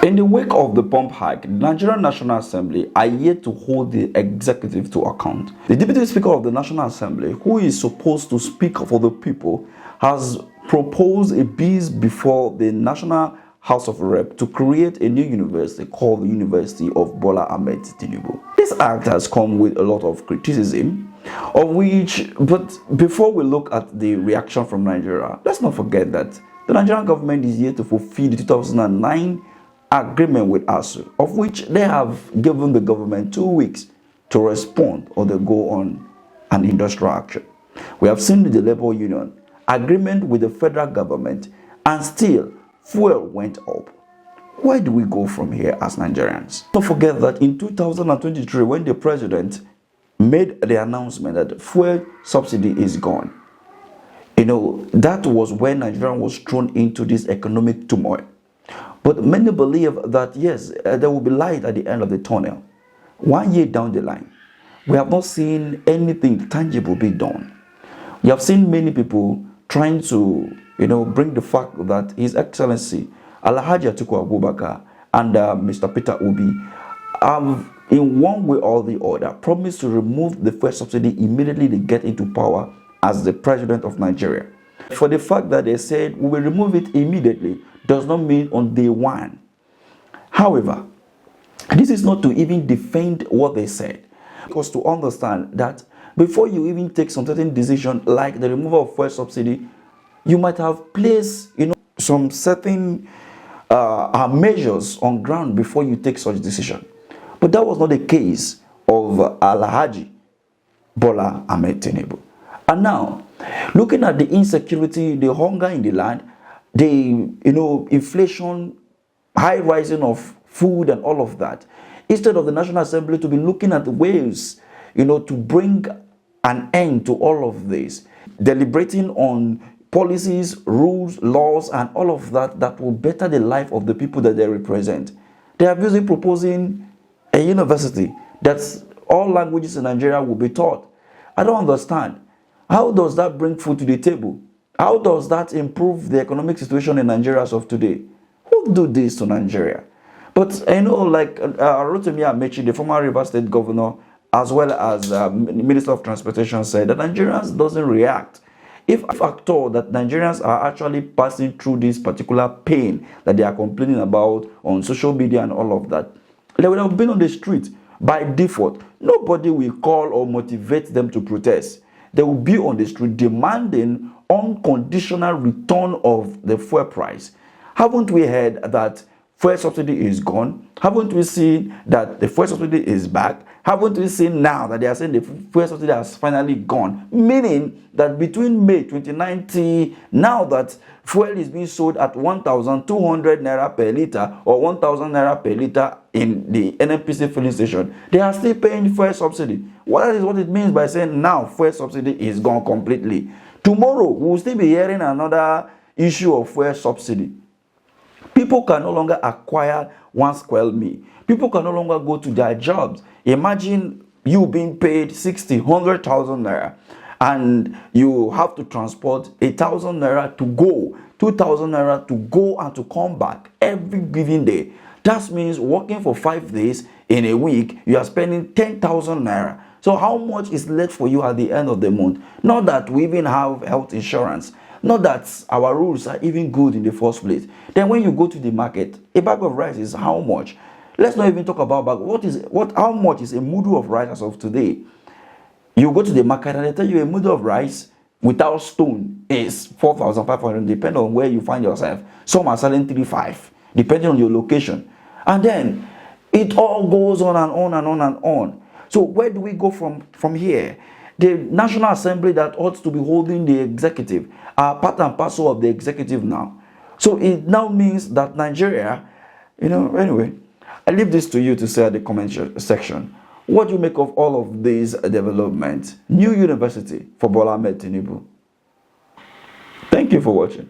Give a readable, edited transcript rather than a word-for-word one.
In the wake of the pump hike, the Nigerian National Assembly are yet to hold the executive to account. The Deputy Speaker of the National Assembly, who is supposed to speak for the people, has proposed a bill before the National House of Rep to create a new university called the University of Bola Ahmed Tinubu. This act has come with a lot of criticism, but before we look at the reaction from Nigeria, let's not forget that the Nigerian government is yet to fulfill the 2009 agreement with ASU, of which they have given the government 2 weeks to respond or they go on an industrial action. We have seen the labor union agreement with the federal government, and still fuel went up. Where do we go from here as Nigerians? Don't forget that in 2023, when the president made the announcement that fuel subsidy is gone, that was when Nigeria was thrown into this economic turmoil. But many believe that yes, there will be light at the end of the tunnel. 1 year down the line, we have not seen anything tangible be done. We have seen many people trying to, bring the fact that His Excellency Alhaji Atiku Abubakar and Mr. Peter Obi have, in one way or the other, promised to remove the fuel subsidy immediately they get into power as the president of Nigeria. For the fact that they said we will remove it immediately does not mean on day one. However, this is not to even defend what they said, because to understand that before you even take some certain decision like the removal of fuel subsidy, you might have placed some certain measures on ground before you take such decision. But that was not the case of Alhaji Bola Ahmed Tinubu. And now, looking at the insecurity, the hunger in the land, the inflation, high rising of food and all of that, instead of the National Assembly to be looking at ways to bring an end to all of this, deliberating on policies, rules, laws and all of that that will better the life of the people that they represent, they are busy proposing a university that all languages in Nigeria will be taught. I don't understand. How does that bring food to the table? How does that improve the economic situation in Nigeria as of today? Who do this to Nigeria? But like Rotimi Amechi, the former Rivers State governor, as well as Minister of Transportation, said that Nigerians doesn't react. If at all that Nigerians are actually passing through this particular pain that they are complaining about on social media and all of that, they would have been on the street by default. Nobody will call or motivate them to protest. They will be on the street demanding unconditional return of the fuel price. Haven't we heard that fuel subsidy is gone? Haven't we seen that the fuel subsidy is back? Haven't we seen now that they are saying the fuel subsidy has finally gone? Meaning that between May 2019, now that fuel is being sold at 1,200 naira per litre or 1,000 naira per litre in the NNPC filling station, they are still paying fuel subsidy. That is what it means by saying now fuel subsidy is gone completely. Tomorrow, we will still be hearing another issue of fuel subsidy. People can no longer acquire 1 square meal. People can no longer go to their jobs. Imagine you being paid 60, 100,000 naira and you have to transport 1,000 naira to go, 2,000 naira to go and to come back every given day. That means working for 5 days in a week, you are spending 10,000 naira. So how much is left for you at the end of the month? Not that we even have health insurance. Not that our rules are even good in the first place. Then when you go to the market, a bag of rice is how much? Let's not even talk about how much is a mudu of rice as of today. You go to the market and they tell you a mudu of rice without stone is 4,500, depending on where you find yourself. Some are selling 3,500, depending on your location. And then it all goes on and on and on and on. So where do we go from here? The National Assembly that ought to be holding the executive are part and parcel of the executive now. So it now means that Nigeria, anyway, I leave this to you to say at the comment section. What do you make of all of these developments? New university for Bola Ahmed Tinubu. Thank you for watching.